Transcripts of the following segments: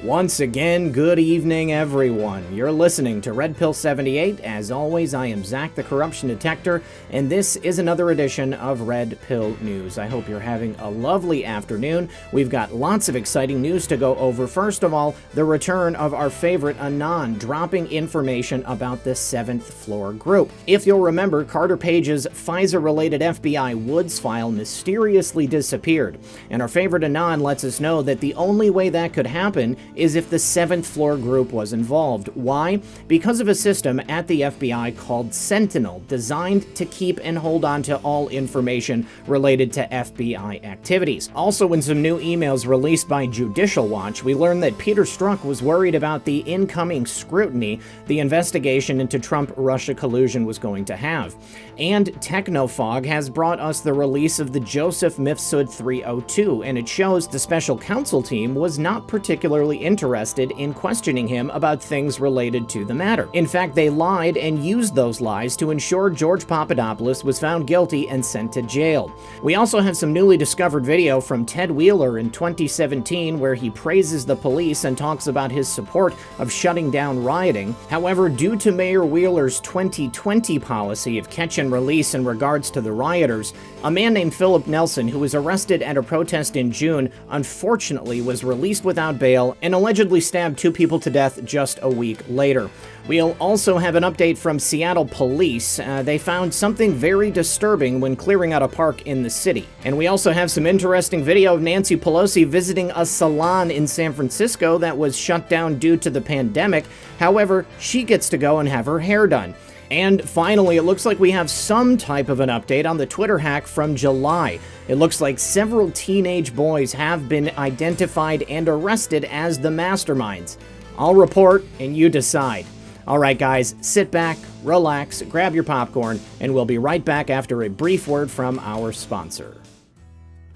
Once again, good evening, everyone. You're listening to Red Pill 78. As always, I am Zak, the Corruption Detector, and this is another edition of Red Pill News. I hope you're having a lovely afternoon. We've got lots of exciting news to go over. First of all, the return of our favorite Anon, dropping information about the 7th Floor Group. If you'll remember, Carter Page's FISA-related FBI Woods file mysteriously disappeared, and our favorite Anon lets us know that the only way that could happen is if the 7th Floor Group was involved. Why? Because of a system at the FBI called Sentinel, designed to keep and hold on to all information related to FBI activities. Also, in some new emails released by Judicial Watch, we learned that Peter Strzok was worried about the incoming scrutiny the investigation into Trump-Russia collusion was going to have. And Technofog has brought us the release of the Joseph Mifsud 302, and it shows the special counsel team was not particularly interested in questioning him about things related to the matter. In fact, they lied and used those lies to ensure George Papadopoulos was found guilty and sent to jail. We also have some newly discovered video from Ted Wheeler in 2017 where he praises the police and talks about his support of shutting down rioting. However, due to Mayor Wheeler's 2020 policy of catch and release in regards to the rioters, a man named Philip Nelson, who was arrested at a protest in June, unfortunately was released without bail and allegedly stabbed 2 people to death just a week later. We'll also have an update from Seattle police. They found something very disturbing when clearing out a park in the city. And we also have some interesting video of Nancy Pelosi visiting a salon in San Francisco that was shut down due to the pandemic. However, she gets to go and have her hair done. And finally, it looks like we have some type of an update on the Twitter hack from July. It looks like several teenage boys have been identified and arrested as the masterminds. I'll report and you decide. All right, guys, sit back, relax, grab your popcorn, and we'll be right back after a brief word from our sponsor.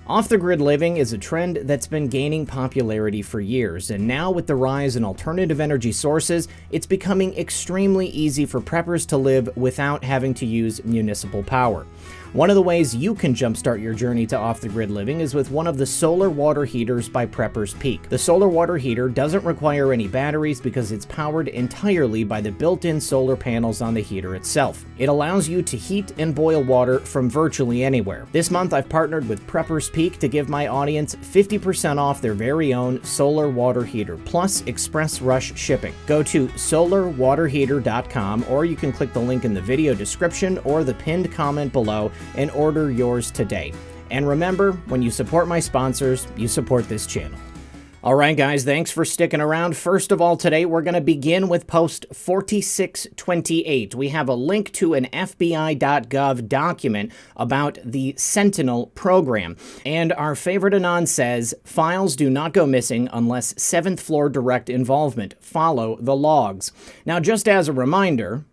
Off-the-grid living is a trend that's been gaining popularity for years, and now with the rise in alternative energy sources, it's becoming extremely easy for preppers to live without having to use municipal power. One of the ways you can jumpstart your journey to off-the-grid living is with one of the solar water heaters by Prepper's Peak. The solar water heater doesn't require any batteries because it's powered entirely by the built-in solar panels on the heater itself. It allows you to heat and boil water from virtually anywhere. This month, I've partnered with Prepper's Peak to give my audience 50% off their very own solar water heater, plus express rush shipping. Go to solarwaterheater.com, or you can click the link in the video description or the pinned comment below and order yours today. And remember, when you support my sponsors, you support this channel. All right, guys, thanks for sticking around. First of all, today we're going to begin with post 4628. We have a link to an FBI.gov document about the Sentinel program. And our favorite Anon says, files do not go missing unless 7th floor direct involvement. Follow the logs. Now, just as a reminder,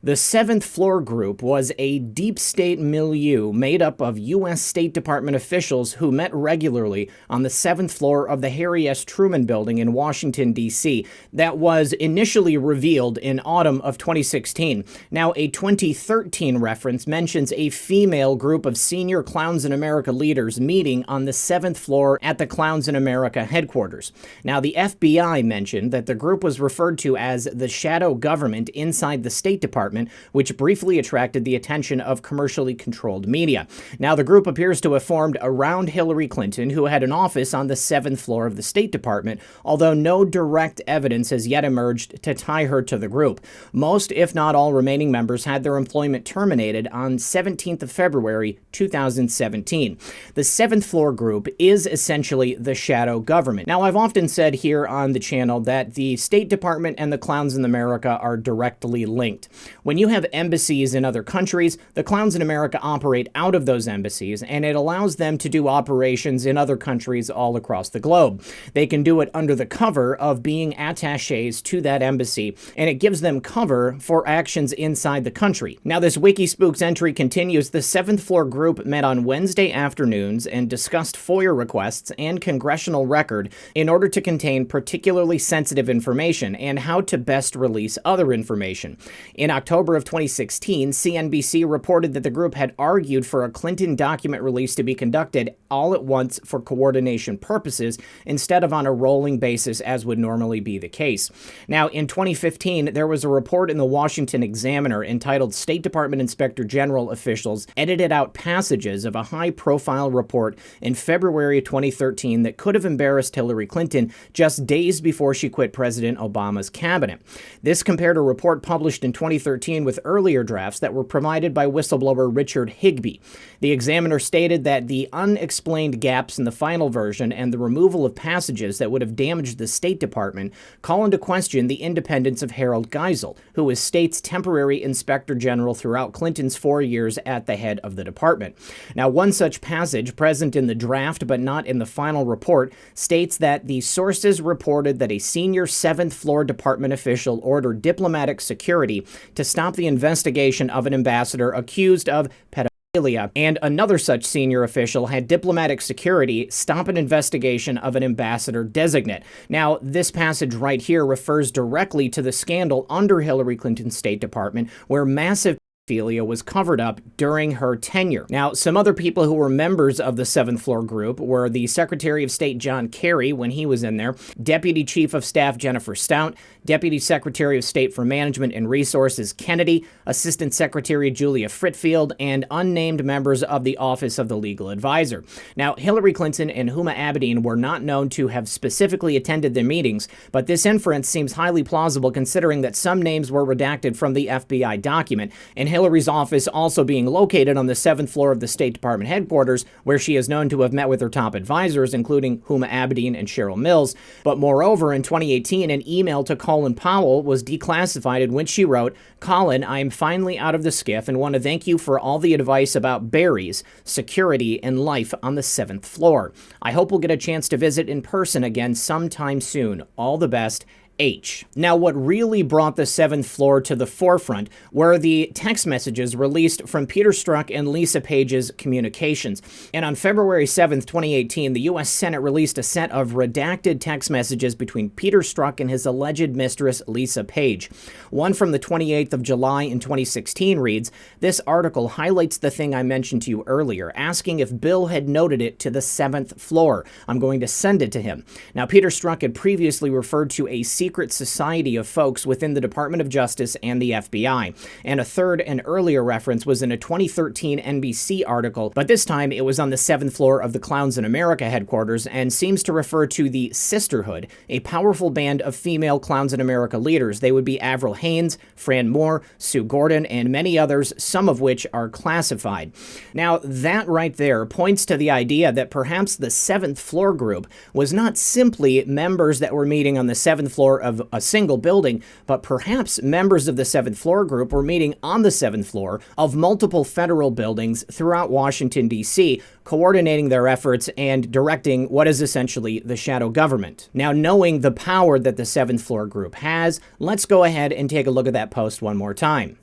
the 7th Floor Group was a deep state milieu made up of U.S. State Department officials who met regularly on the 7th floor of the Harry S. Truman Building in Washington, D.C. that was initially revealed in autumn of 2016. Now, a 2013 reference mentions a female group of senior Clowns in America leaders meeting on the 7th floor at the Clowns in America headquarters. Now, the FBI mentioned that the group was referred to as the shadow government inside the State Department, which briefly attracted the attention of commercially controlled media. Now, the group appears to have formed around Hillary Clinton, who had an office on the 7th floor of the State Department, although no direct evidence has yet emerged to tie her to the group. Most, if not all, remaining members had their employment terminated on 17th of February, 2017. The 7th floor group is essentially the shadow government. Now, I've often said here on the channel that the State Department and the Clowns in America are directly linked. When you have embassies in other countries, the Clowns in America operate out of those embassies, and it allows them to do operations in other countries all across the globe. They can do it under the cover of being attachés to that embassy, and it gives them cover for actions inside the country. Now, this WikiSpooks entry continues. The 7th Floor Group met on Wednesday afternoons and discussed FOIA requests and congressional record in order to contain particularly sensitive information and how to best release other information. In October October of 2016, CNBC reported that the group had argued for a Clinton document release to be conducted all at once for coordination purposes instead of on a rolling basis as would normally be the case. Now, in 2015, there was a report in the Washington Examiner entitled State Department Inspector General Officials edited out passages of a high-profile report in February 2013 that could have embarrassed Hillary Clinton just days before she quit President Obama's cabinet. This compared a report published in 2013 with earlier drafts that were provided by whistleblower Richard Higbee. The Examiner stated that the unexplained gaps in the final version and the removal of passages that would have damaged the State Department call into question the independence of Harold Geisel, who was state's temporary inspector general throughout Clinton's 4 years at the head of the department. Now, one such passage present in the draft but not in the final report states that the sources reported that a senior 7th floor department official ordered diplomatic security to stop the investigation of an ambassador accused of pedophilia, and another such senior official had diplomatic security stop an investigation of an ambassador designate. Now, this passage right here refers directly to the scandal under Hillary Clinton's State Department, where massive pedophilia was covered up during her tenure. Now, some other people who were members of the 7th floor group were the Secretary of State John Kerry when he was in there, Deputy Chief of Staff Jennifer Stout, Deputy Secretary of State for Management and Resources Kennedy, Assistant Secretary Julia Fritfield, and unnamed members of the Office of the Legal Advisor. Now, Hillary Clinton and Huma Abedin were not known to have specifically attended the meetings, but this inference seems highly plausible considering that some names were redacted from the FBI document, and Hillary's office also being located on the 7th floor of the State Department headquarters, where she is known to have met with her top advisors, including Huma Abedin and Cheryl Mills. But moreover, in 2018, an email to Colin Powell was declassified in which she wrote, "Colin, I am finally out of the skiff and want to thank you for all the advice about berries, security, and life on the 7th floor. I hope we'll get a chance to visit in person again sometime soon. All the best, H." Now, what really brought the 7th floor to the forefront were the text messages released from Peter Strzok and Lisa Page's communications. And on February 7th, 2018, the U.S. Senate released a set of redacted text messages between Peter Strzok and his alleged mistress, Lisa Page. One from the 28th of July in 2016 reads, "This article highlights the thing I mentioned to you earlier, asking if Bill had noted it to the 7th floor. I'm going to send it to him." Now, Peter Strzok had previously referred to a secret society of folks within the Department of Justice and the FBI. And a third and earlier reference was in a 2013 NBC article, but this time it was on the 7th floor of the Clowns in America headquarters and seems to refer to the Sisterhood, a powerful band of female Clowns in America leaders. They would be Avril Haines, Fran Moore, Sue Gordon, and many others, some of which are classified. Now, that right there points to the idea that perhaps the 7th floor group was not simply members that were meeting on the 7th floor of a single building, but perhaps members of the 7th floor group were meeting on the 7th floor of multiple federal buildings throughout Washington, D.C., coordinating their efforts and directing what is essentially the shadow government. Now, knowing the power that the 7th floor group has, let's go ahead and take a look at that post one more time.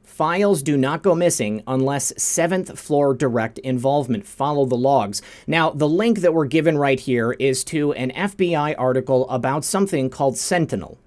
Files do not go missing unless 7th floor direct involvement. Follow the logs. Now, the link that we're given right here is to an FBI article about something called Sentinel.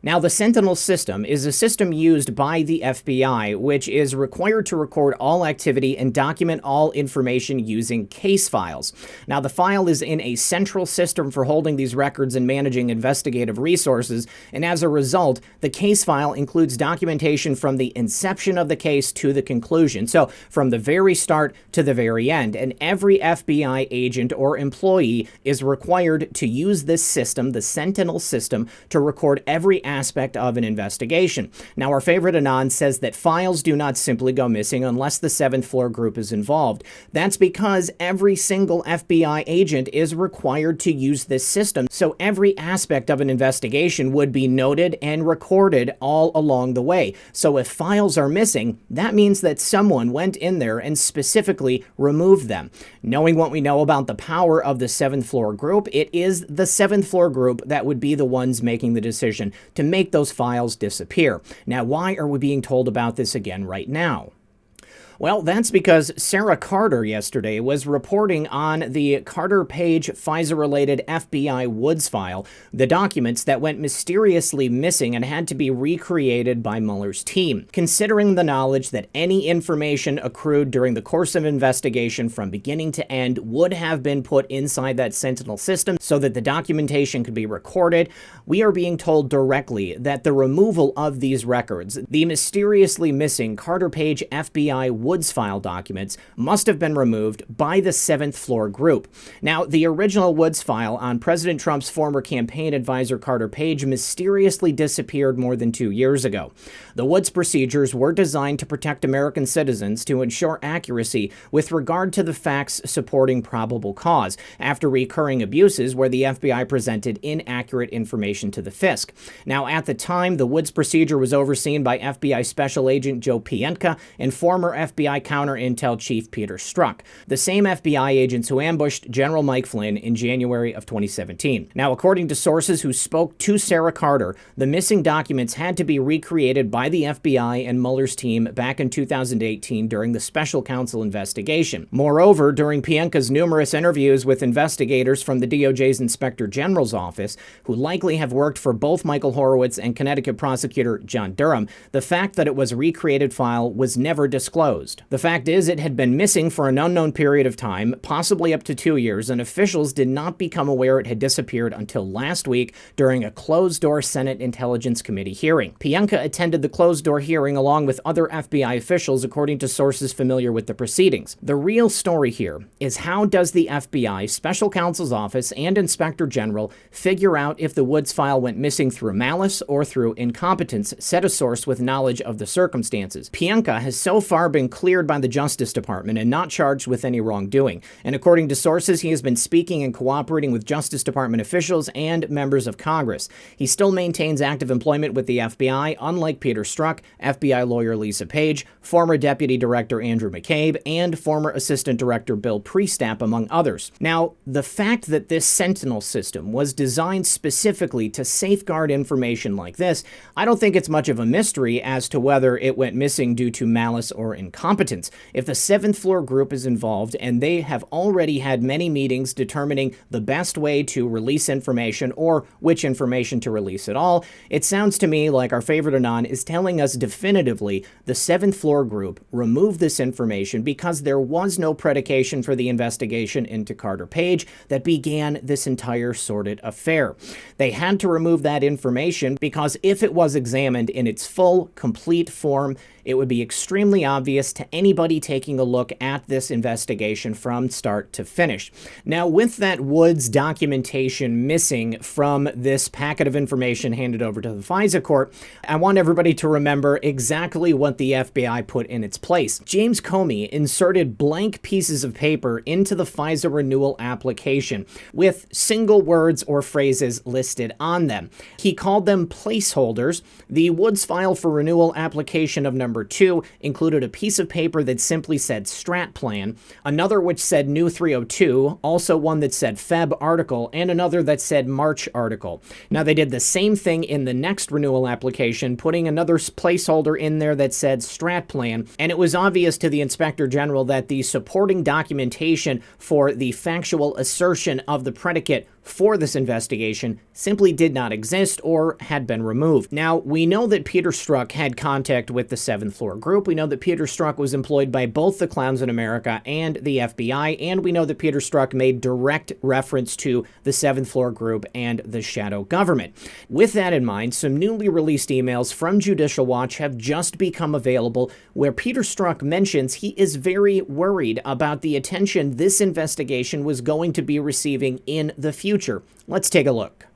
Now, the Sentinel system is a system used by the FBI, which is required to record all activity and document all information using case files. Now, the file is in a central system for holding these records and managing investigative resources, and as a result, the case file includes documentation from the inception of the case to the conclusion. So, from the very start to the very end, and every FBI agent or employee is required to use this system, the Sentinel system, to record every aspect of an investigation. Now, our favorite Anon says that files do not simply go missing unless the 7th floor group is involved. That's because every single FBI agent is required to use this system, so every aspect of an investigation would be noted and recorded all along the way. So if files are missing, that means that someone went in there and specifically removed them. Knowing what we know about the power of the 7th floor group, it is the 7th floor group that would be the ones making the decision to make those files disappear. Now, why are we being told about this again right now? Well, that's because Sarah Carter yesterday was reporting on the Carter Page FISA-related FBI Woods file, the documents that went mysteriously missing and had to be recreated by Mueller's team. Considering the knowledge that any information accrued during the course of investigation from beginning to end would have been put inside that Sentinel system so that the documentation could be recorded, we are being told directly that the removal of these records, the mysteriously missing Carter Page FBI Woods file documents, must have been removed by the 7th Floor Group. Now, the original Woods file on President Trump's former campaign advisor Carter Page mysteriously disappeared more than 2 years ago. The Woods procedures were designed to protect American citizens to ensure accuracy with regard to the facts supporting probable cause after recurring abuses where the FBI presented inaccurate information to the FISC. Now, at the time, the Woods procedure was overseen by FBI Special Agent Joe Pkwy and former FBI Counter-Intel Chief Peter Strzok, the same FBI agents who ambushed General Mike Flynn in January of 2017. Now, according to sources who spoke to Sarah Carter, the missing documents had to be recreated by the FBI and Mueller's team back in 2018 during the special counsel investigation. Moreover, during Pkwy's numerous interviews with investigators from the DOJ's Inspector General's office, who likely have worked for both Michael Horowitz and Connecticut prosecutor John Durham, the fact that it was a recreated file was never disclosed. The fact is, it had been missing for an unknown period of time, possibly up to 2 years, and officials did not become aware it had disappeared until last week during a closed-door Senate Intelligence Committee hearing. Pkwy attended the closed-door hearing along with other FBI officials, according to sources familiar with the proceedings. The real story here is, how does the FBI, Special Counsel's Office, and Inspector General figure out if the Woods file went missing through malice or through incompetence, said a source with knowledge of the circumstances. Pkwy has so far been cleared by the Justice Department and not charged with any wrongdoing. And according to sources, he has been speaking and cooperating with Justice Department officials and members of Congress. He still maintains active employment with the FBI, unlike Peter Strzok, FBI lawyer Lisa Page, former Deputy Director Andrew McCabe, and former Assistant Director Bill Priestap, among others. Now, the fact that this Sentinel system was designed specifically to safeguard information like this, I don't think it's much of a mystery as to whether it went missing due to malice or incompetence. If the 7th Floor Group is involved and they have already had many meetings determining the best way to release information or which information to release at all, it sounds to me like our favorite anon is telling us definitively the 7th Floor Group removed this information because there was no predication for the investigation into Carter Page that began this entire sordid affair. They had to remove that information because if it was examined in its full, complete form, it would be extremely obvious to anybody taking a look at this investigation from start to finish. Now, with that Woods documentation missing from this packet of information handed over to the FISA court, I want everybody to remember exactly what the FBI put in its place. James Comey inserted blank pieces of paper into the FISA renewal application with single words or phrases listed on them. He called them placeholders. The Woods file for renewal application of number 2 included a piece of paper that simply said Strat Plan, another which said New 302, also one that said Feb article, and another that said March article. Now, they did the same thing in the next renewal application, putting another placeholder in there that said Strat Plan, and it was obvious to the Inspector General that the supporting documentation for the factual assertion of the predicate for this investigation simply did not exist or had been removed. Now, we know that Peter Strzok had contact with the 7th Floor Group. We know that Peter Strzok was employed by both the Clowns in America and the FBI, and we know that Peter Strzok made direct reference to the 7th Floor Group and the shadow government. With that in mind, some newly released emails from Judicial Watch have just become available where Peter Strzok mentions he is very worried about the attention this investigation was going to be receiving in the future. Let's take a look.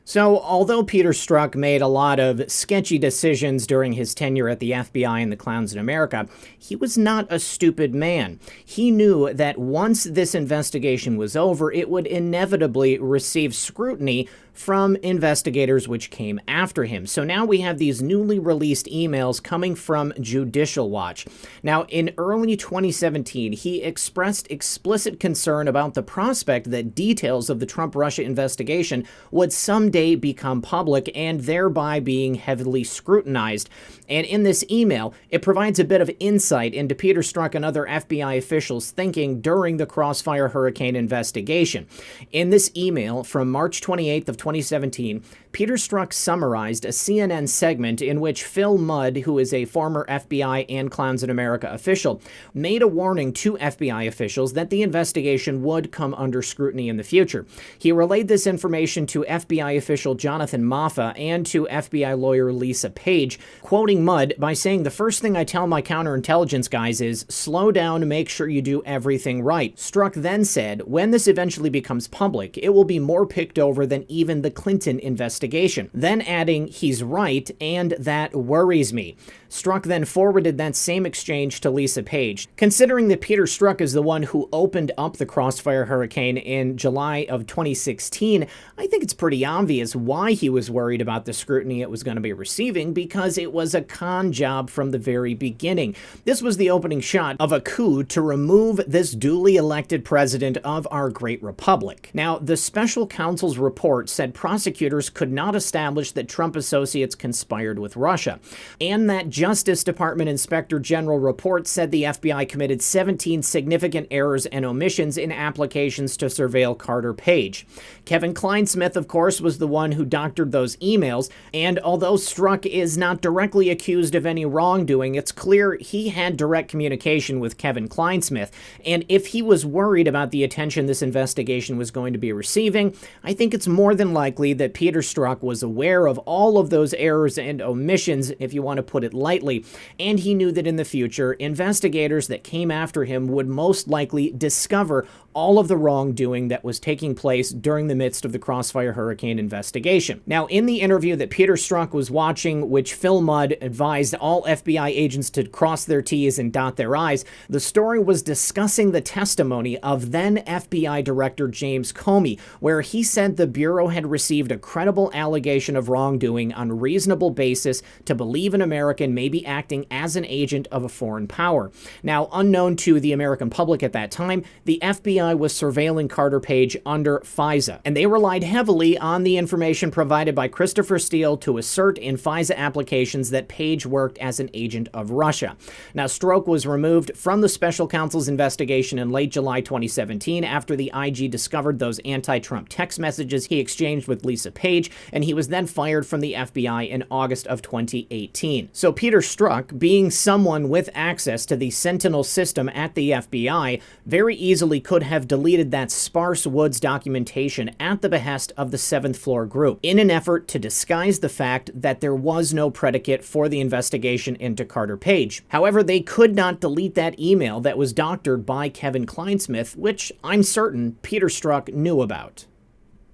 So, although Peter Strzok made a lot of sketchy decisions during his tenure at the FBI and the Clowns in America, he was not a stupid man. He knew that once this investigation was over, it would inevitably receive scrutiny from investigators which came after him. So now we have these newly released emails coming from Judicial Watch. Now, in early 2017, he expressed explicit concern about the prospect that details of the Trump-Russia investigation would someday become public and thereby being heavily scrutinized. And in this email, it provides a bit of insight into Peter Strzok and other FBI officials' thinking during the Crossfire Hurricane investigation. In this email from March 28th of 2017, Peter Strzok summarized a CNN segment in which Phil Mudd, who is a former FBI and Clowns in America official, made a warning to FBI officials that the investigation would come under scrutiny in the future. He relayed this information to FBI official Jonathan Moffa and to FBI lawyer Lisa Page, quoting Mudd by saying, "The first thing I tell my counterintelligence guys is, slow down, make sure you do everything right." Strzok then said, "When this eventually becomes public, it will be more picked over than even the Clinton investigation." Then adding, "He's right, and that worries me." Strzok then forwarded that same exchange to Lisa Page. Considering that Peter Strzok is the one who opened up the Crossfire Hurricane in July of 2016, I think it's pretty obvious why he was worried about the scrutiny it was going to be receiving, because it was a con job from the very beginning. This was the opening shot of a coup to remove this duly elected president of our great republic. Now, the special counsel's report said prosecutors could not establish that Trump associates conspired with Russia, and that Justice Department Inspector General report said the FBI committed 17 significant errors and omissions in applications to surveil Carter Page. Kevin Clinesmith, of course, was the one who doctored those emails, and although Strzok is not directly accused of any wrongdoing, it's clear he had direct communication with Kevin Clinesmith, and if he was worried about the attention this investigation was going to be receiving, I think it's more than likely that Peter Strzok was aware of all of those errors and omissions, if you want to put it lightly, and he knew that in the future, investigators that came after him would most likely discover all of the wrongdoing that was taking place during the midst of the Crossfire Hurricane investigation. Now, in the interview that Peter Strzok was watching, which Phil Mudd advised all FBI agents to cross their T's and dot their I's, the story was discussing the testimony of then FBI Director James Comey, where he said the Bureau had received a credible allegation of wrongdoing on reasonable basis to believe an American may be acting as an agent of a foreign power. Now, unknown to the American public at that time, the FBI was surveilling Carter Page under FISA, and they relied heavily on the information provided by Christopher Steele to assert in FISA applications that Page worked as an agent of Russia. Now, Strzok was removed from the special counsel's investigation in late July 2017 after the IG discovered those anti-Trump text messages he exchanged with Lisa Page, and he was then fired from the FBI in August of 2018. So Peter Strzok, being someone with access to the Sentinel system at the FBI, very easily could have deleted that sparse Woods documentation at the behest of the 7th Floor Group in an effort to disguise the fact that there was no predicate for the investigation into Carter Page. However, they could not delete that email that was doctored by Kevin Clinesmith, which I'm certain Peter Strzok knew about.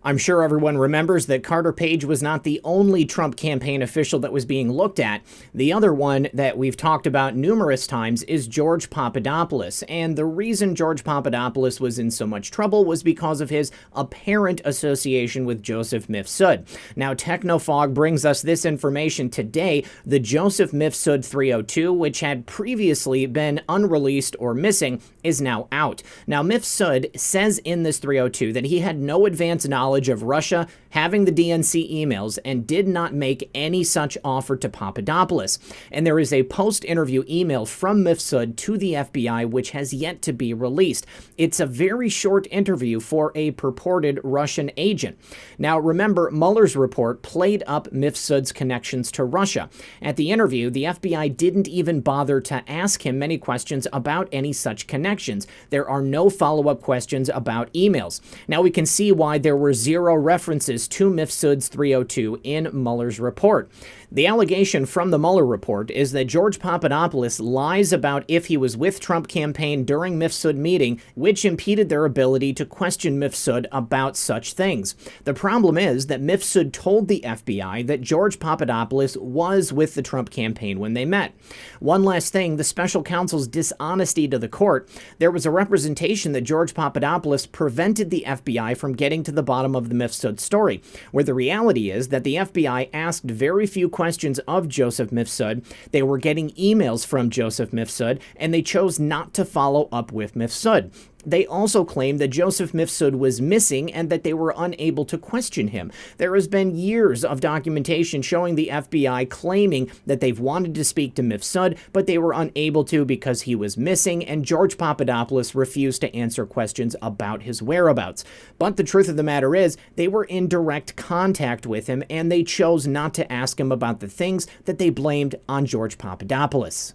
I'm sure everyone remembers that Carter Page was not the only Trump campaign official that was being looked at. The other one that we've talked about numerous times is George Papadopoulos, and the reason George Papadopoulos was in so much trouble was because of his apparent association with Joseph Mifsud. Now, Technofog brings us this information today. The Joseph Mifsud 302, which had previously been unreleased or missing, is now out. Now, Mifsud says in this 302 that he had no advance knowledge of Russia having the DNC emails and did not make any such offer to Papadopoulos. And there is a post-interview email from Mifsud to the FBI which has yet to be released. It's a very short interview for a purported Russian agent. Now, remember, Mueller's report played up Mifsud's connections to Russia. At the interview, the FBI didn't even bother to ask him many questions about any such connections. There are no follow-up questions about emails. Now, we can see why there were zero references to Mifsud's 302 in Mueller's report. The allegation from the Mueller report is that George Papadopoulos lies about if he was with Trump campaign during Mifsud meeting, which impeded their ability to question Mifsud about such things. The problem is that Mifsud told the FBI that George Papadopoulos was with the Trump campaign when they met. One last thing, the special counsel's dishonesty to the court. There was a representation that George Papadopoulos prevented the FBI from getting to the bottom bottom of the Mifsud story, where the reality is that the FBI asked very few questions of Joseph Mifsud. They were getting emails from Joseph Mifsud, and they chose not to follow up with Mifsud. They also claimed that Joseph Mifsud was missing and that they were unable to question him. There has been years of documentation showing the FBI claiming that they've wanted to speak to Mifsud, but they were unable to because he was missing, and George Papadopoulos refused to answer questions about his whereabouts. But the truth of the matter is, they were in direct contact with him, and they chose not to ask him about the things that they blamed on George Papadopoulos.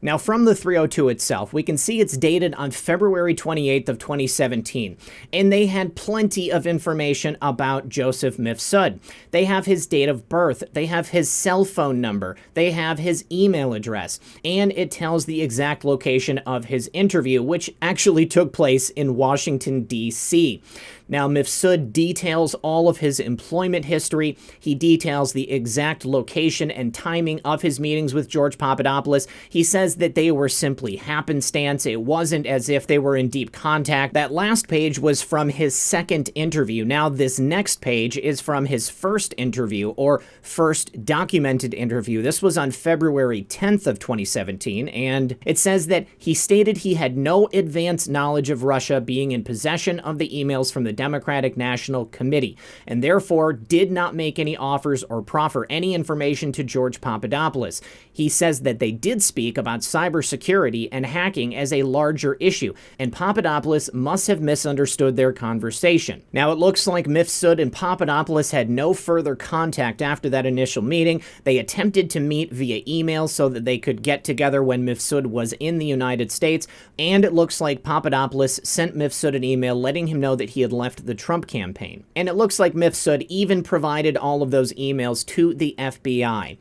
Now, from the 302 itself, we can see it's dated on February 28th of 2017, and they had plenty of information about Joseph Mifsud. They have his date of birth, they have his cell phone number, they have his email address, and it tells the exact location of his interview, which actually took place in Washington, D.C. Now, Mifsud details all of his employment history. He details the exact location and timing of his meetings with George Papadopoulos. He says that they were simply happenstance. It wasn't as if they were in deep contact. That last page was from his second interview. Now, this next page is from his first interview, or first documented interview. This was on February 10th of 2017, and it says that he stated he had no advance knowledge of Russia being in possession of the emails from the Democratic National Committee, and therefore did not make any offers or proffer any information to George Papadopoulos. He says that they did speak about cybersecurity and hacking as a larger issue, and Papadopoulos must have misunderstood their conversation. Now, it looks like Mifsud and Papadopoulos had no further contact after that initial meeting. They attempted to meet via email so that they could get together when Mifsud was in the United States, and it looks like Papadopoulos sent Mifsud an email letting him know that he had left the Trump campaign. And it looks like Mifsud even provided all of those emails to the FBI.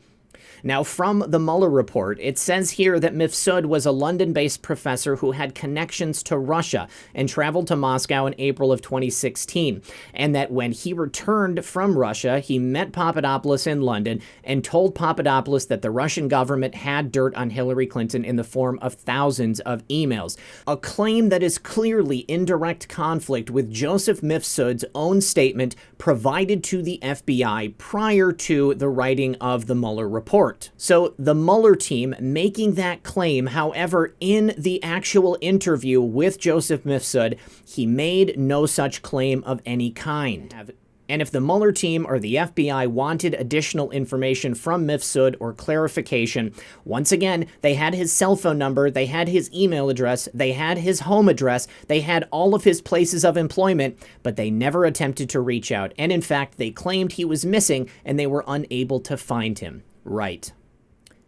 Now, from the Mueller report, it says here that Mifsud was a London-based professor who had connections to Russia and traveled to Moscow in April of 2016, and that when he returned from Russia, he met Papadopoulos in London and told Papadopoulos that the Russian government had dirt on Hillary Clinton in the form of thousands of emails, a claim that is clearly in direct conflict with Joseph Mifsud's own statement provided to the FBI prior to the writing of the Mueller report. So the Mueller team making that claim, however, in the actual interview with Joseph Mifsud, he made no such claim of any kind. And if the Mueller team or the FBI wanted additional information from Mifsud or clarification, once again, they had his cell phone number, they had his email address, they had his home address, they had all of his places of employment, but they never attempted to reach out. And in fact, they claimed he was missing and they were unable to find him. Right.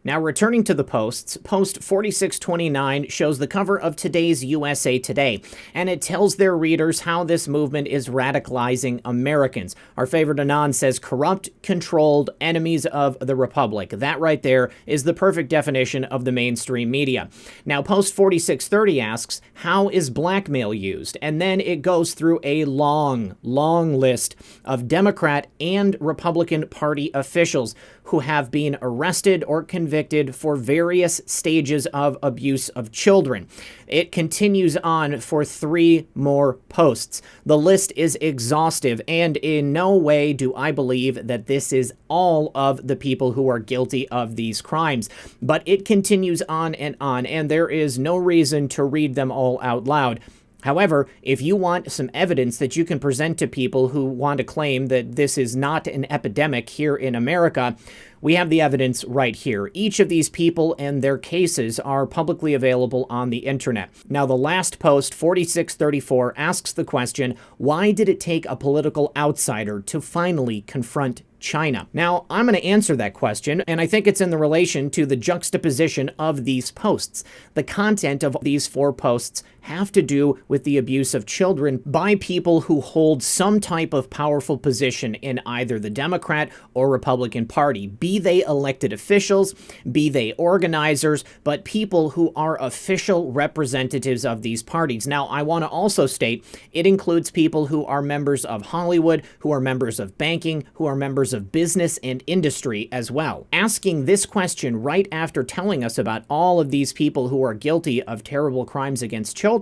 Now, returning to the posts, post 4629 shows the cover of today's USA Today, and it tells their readers how this movement is radicalizing Americans. Our favorite anon says, corrupt, controlled, enemies of the Republic. That right there is the perfect definition of the mainstream media. Now, post 4630 asks, how is blackmail used? And then it goes through a long list of Democrat and Republican Party officials who have been arrested or convicted for various stages of abuse of children. It continues on for 3 more posts. The list is exhaustive, and in no way do I believe that this is all of the people who are guilty of these crimes. But it continues on, and there is no reason to read them all out loud. However, if you want some evidence that you can present to people who want to claim that this is not an epidemic here in America, we have the evidence right here. Each of these people and their cases are publicly available on the internet. Now, the last post, 4634, asks the question, why did it take a political outsider to finally confront China? Now, I'm going to answer that question, and I think it's in the relation to the juxtaposition of these posts. The content of these 4 posts have to do with the abuse of children by people who hold some type of powerful position in either the Democrat or Republican Party, be they elected officials, be they organizers, but people who are official representatives of these parties. Now, I want to also state it includes people who are members of Hollywood, who are members of banking, who are members of business and industry as well. Asking this question right after telling us about all of these people who are guilty of terrible crimes against children,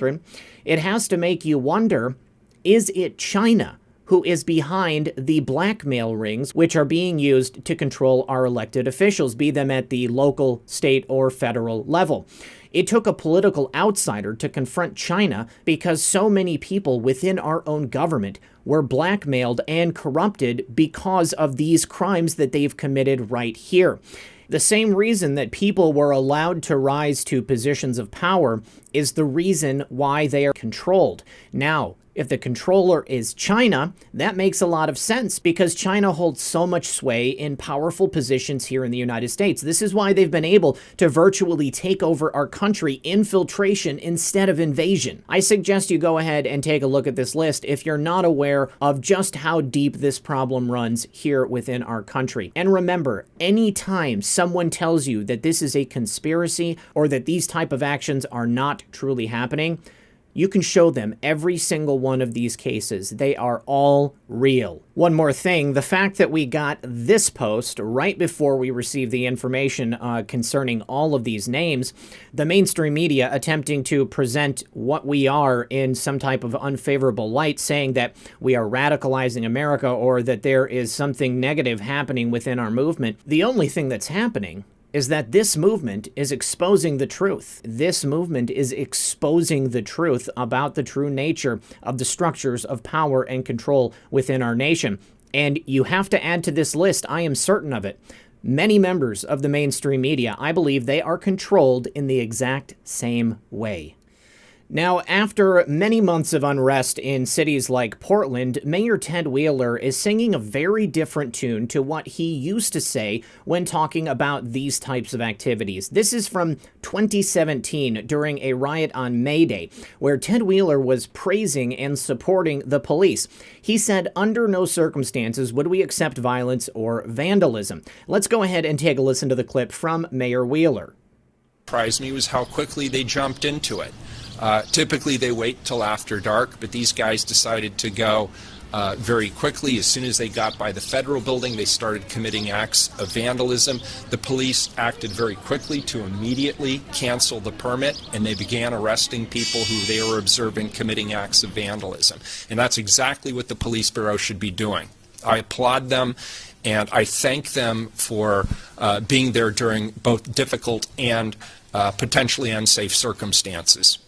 it has to make you wonder, is it China who is behind the blackmail rings which are being used to control our elected officials, be them at the local, state, or federal level. It took a political outsider to confront China because so many people within our own government were blackmailed and corrupted because of these crimes that they've committed right here. The same reason that people were allowed to rise to positions of power is the reason why they are controlled. Now, if the controller is China, that makes a lot of sense because China holds so much sway in powerful positions here in the United States. This is why they've been able to virtually take over our country, infiltration instead of invasion. I suggest you go ahead and take a look at this list if you're not aware of just how deep this problem runs here within our country. And remember, anytime someone tells you that this is a conspiracy or that these type of actions are not truly happening, you can show them every single one of these cases. They are all real. One more thing, the fact that we got this post right before we received the information concerning all of these names, the mainstream media attempting to present what we are in some type of unfavorable light, saying that we are radicalizing America or that there is something negative happening within our movement. The only thing that's happening is that this movement is exposing the truth. This movement is exposing the truth about the true nature of the structures of power and control within our nation. And you have to add to this list, I am certain of it, many members of the mainstream media. I believe they are controlled in the exact same way. Now, after many months of unrest in cities like Portland, Mayor Ted Wheeler is singing a very different tune to what he used to say when talking about these types of activities. This is from 2017 during a riot on May Day, where Ted Wheeler was praising and supporting the police. He said, "Under no circumstances would we accept violence or vandalism." Let's go ahead and take a listen to the clip from Mayor Wheeler. Surprised me was how quickly they jumped into it. Typically they wait till after dark, but these guys decided to go very quickly. As soon as they got by the federal building, they started committing acts of vandalism. The police acted very quickly to immediately cancel the permit, and they began arresting people who they were observing committing acts of vandalism. And that's exactly what the police bureau should be doing. I applaud them, and I thank them for being there during both difficult and potentially unsafe circumstances.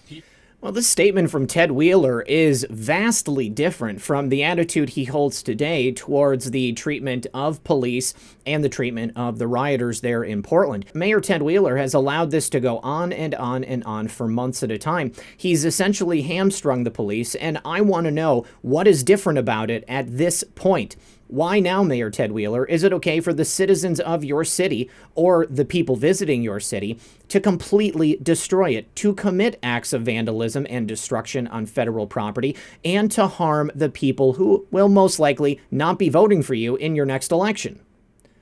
Well, this statement from Ted Wheeler is vastly different from the attitude he holds today towards the treatment of police and the treatment of the rioters there in Portland. Mayor Ted Wheeler has allowed this to go on and on and on for months at a time. He's essentially hamstrung the police, and I want to know what is different about it at this point. Why now, Mayor Ted Wheeler? Is it okay for the citizens of your city or the people visiting your city to completely destroy it, to commit acts of vandalism and destruction on federal property, and to harm the people who will most likely not be voting for you in your next election?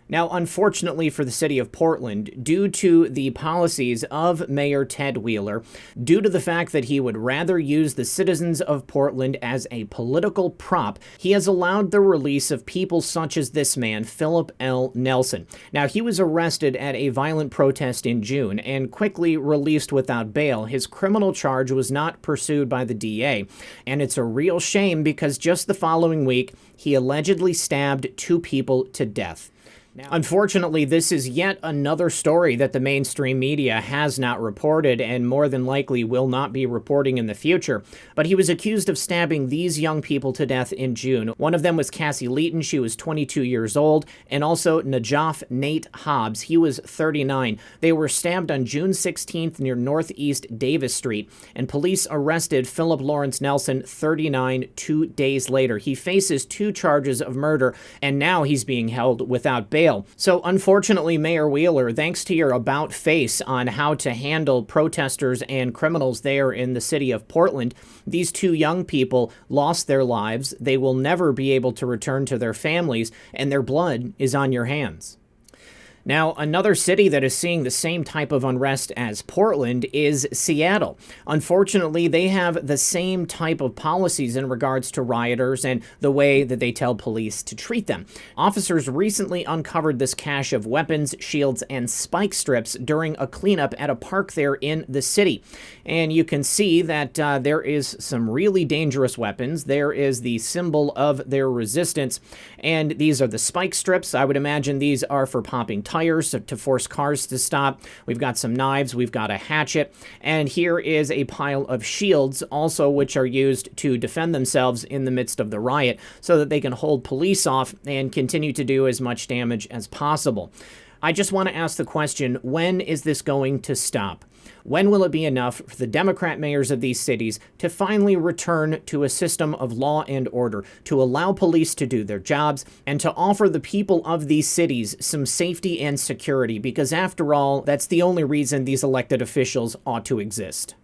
Now, unfortunately for the city of Portland, due to the policies of Mayor Ted Wheeler, due to the fact that he would rather use the citizens of Portland as a political prop, he has allowed the release of people such as this man, Philip L. Nelson. Now, he was arrested at a violent protest in June and quickly released without bail. His criminal charge was not pursued by the DA, and it's a real shame because just the following week, he allegedly stabbed 2 people to death. Now, unfortunately, this is yet another story that the mainstream media has not reported and more than likely will not be reporting in the future. But he was accused of stabbing these young people to death in June. One of them was Cassie Leeton. She was 22 years old. And also Najaf Nate Hobbs. He was 39. They were stabbed on June 16th near Northeast Davis Street. And police arrested Philip Lawrence Nelson, 39, 2 days later. He faces 2 charges of murder, and now he's being held without bail. So unfortunately, Mayor Wheeler, thanks to your about face on how to handle protesters and criminals there in the city of Portland, these 2 young people lost their lives. They will never be able to return to their families, and their blood is on your hands. Now, another city that is seeing the same type of unrest as Portland is Seattle. Unfortunately, they have the same type of policies in regards to rioters and the way that they tell police to treat them. Officers recently uncovered this cache of weapons, shields, and spike strips during a cleanup at a park there in the city. And you can see that there is some really dangerous weapons. There is the symbol of their resistance, and these are the spike strips. I would imagine these are for popping tires to force cars to stop. We've got some knives, we've got a hatchet, and here is a pile of shields also, which are used to defend themselves in the midst of the riot so that they can hold police off and continue to do as much damage as possible. I just want to ask the question, when is this going to stop? When will it be enough for the Democrat mayors of these cities to finally return to a system of law and order, to allow police to do their jobs, and to offer the people of these cities some safety and security? Because after all, that's the only reason these elected officials ought to exist.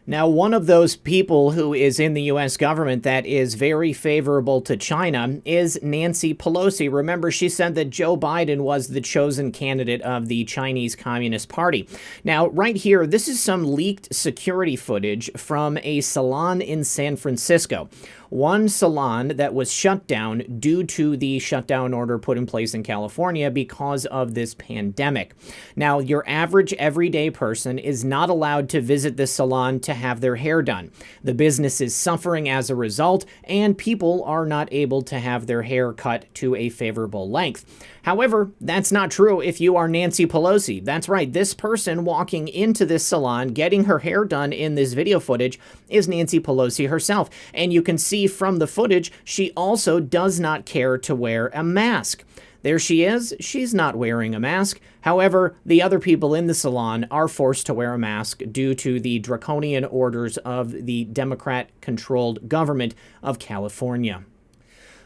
Now, one of those people who is in the U.S. government that is very favorable to China is Nancy Pelosi. Remember, she said that Joe Biden was the chosen candidate of the Chinese Communist Party. Now, right here, this is some leaked security footage from a salon in San Francisco. One salon that was shut down due to the shutdown order put in place in California because of this pandemic. Now, your average everyday person is not allowed to visit this salon to have their hair done. The business is suffering as a result, and people are not able to have their hair cut to a favorable length. However, that's not true if you are Nancy Pelosi. That's right, this person walking into this salon, getting her hair done in this video footage, is Nancy Pelosi herself. And you can see from the footage, she also does not care to wear a mask. There she is. She's not wearing a mask. However, the other people in the salon are forced to wear a mask due to the draconian orders of the Democrat-controlled government of California.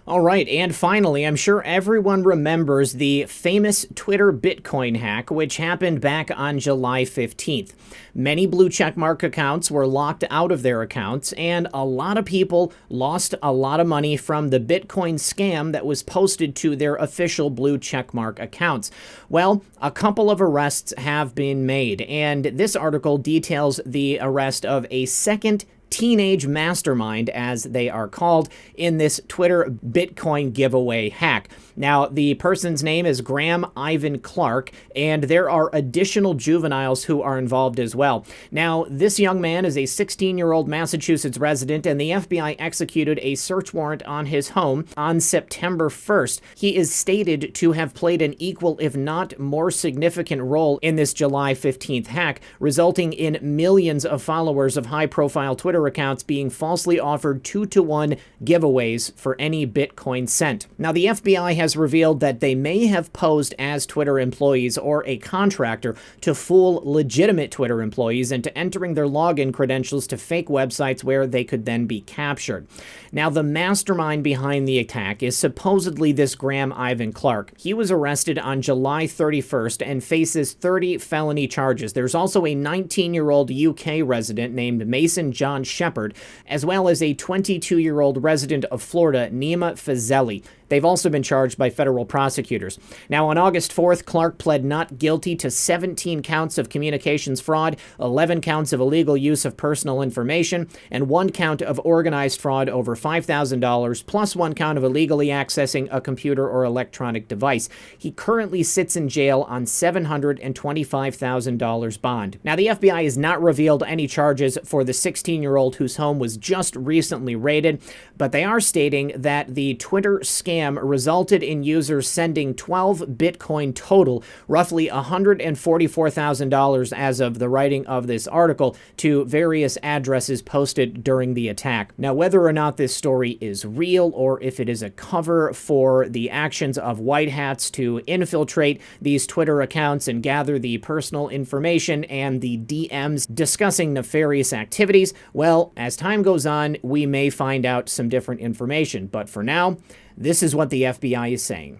All right, and finally, I'm sure everyone remembers the famous Twitter Bitcoin hack, which happened back on July 15th. Many blue checkmark accounts were locked out of their accounts, and a lot of people lost a lot of money from the Bitcoin scam that was posted to their official blue checkmark accounts. Well, a couple of arrests have been made, and this article details the arrest of a second teenage mastermind, as they are called, in this Twitter Bitcoin giveaway hack. Now, the person's name is Graham Ivan Clark, and there are additional juveniles who are involved as well. Now, this young man is a 16-year-old Massachusetts resident, and the FBI executed a search warrant on his home on September 1st. He is stated to have played an equal, if not more significant role in this July 15th hack, resulting in millions of followers of high-profile Twitter accounts being falsely offered 2-to-1 giveaways for any Bitcoin sent. Now, the FBI has revealed that they may have posed as Twitter employees or a contractor to fool legitimate Twitter employees into entering their login credentials to fake websites where they could then be captured. Now, the mastermind behind the attack is supposedly this Graham Ivan Clark. He was arrested on July 31st and faces 30 felony charges. There's also a 19-year-old UK resident named Mason John Shepard, as well as a 22-year-old resident of Florida, Nima Fazeli. They've also been charged by federal prosecutors. Now, on August 4th, Clark pled not guilty to 17 counts of communications fraud, 11 counts of illegal use of personal information, and 1 count of organized fraud over $5,000, plus 1 count of illegally accessing a computer or electronic device. He currently sits in jail on $725,000 bond. Now, the FBI has not revealed any charges for the 16-year-old whose home was just recently raided, but they are stating that the Twitter scam resulted in users sending 12 Bitcoin total, roughly $144,000 as of the writing of this article, to various addresses posted during the attack. Now, whether or not this story is real or if it is a cover for the actions of white hats to infiltrate these Twitter accounts and gather the personal information and the DMs discussing nefarious activities, well, as time goes on, we may find out some different information. But for now, this is what the FBI is saying.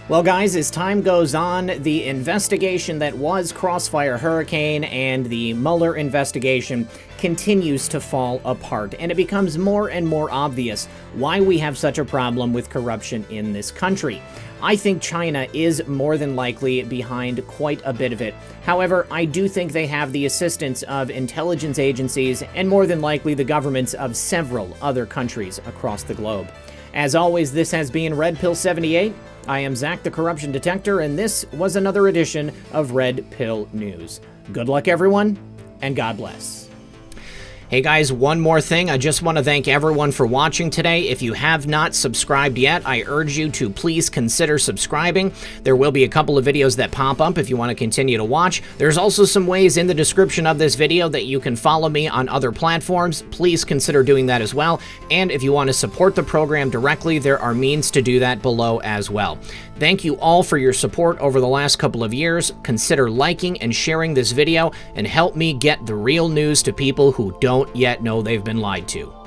Well, guys, as time goes on, the investigation that was Crossfire Hurricane and the Mueller investigation continues to fall apart, and it becomes more and more obvious why we have such a problem with corruption in this country. I think China is more than likely behind quite a bit of it. However, I do think they have the assistance of intelligence agencies and more than likely the governments of several other countries across the globe. As always, this has been Red Pill 78. I am Zak the Corruption Detector, and this was another edition of Red Pill News. Good luck, everyone, and God bless. Hey guys, one more thing. I just want to thank everyone for watching today. If you have not subscribed yet, I urge you to please consider subscribing. There will be a couple of videos that pop up if you want to continue to watch. There's also some ways in the description of this video that you can follow me on other platforms. Please consider doing that as well. And if you want to support the program directly, there are means to do that below as well. Thank you all for your support over the last couple of years. Consider liking and sharing this video and help me get the real news to people who don't yet know they've been lied to.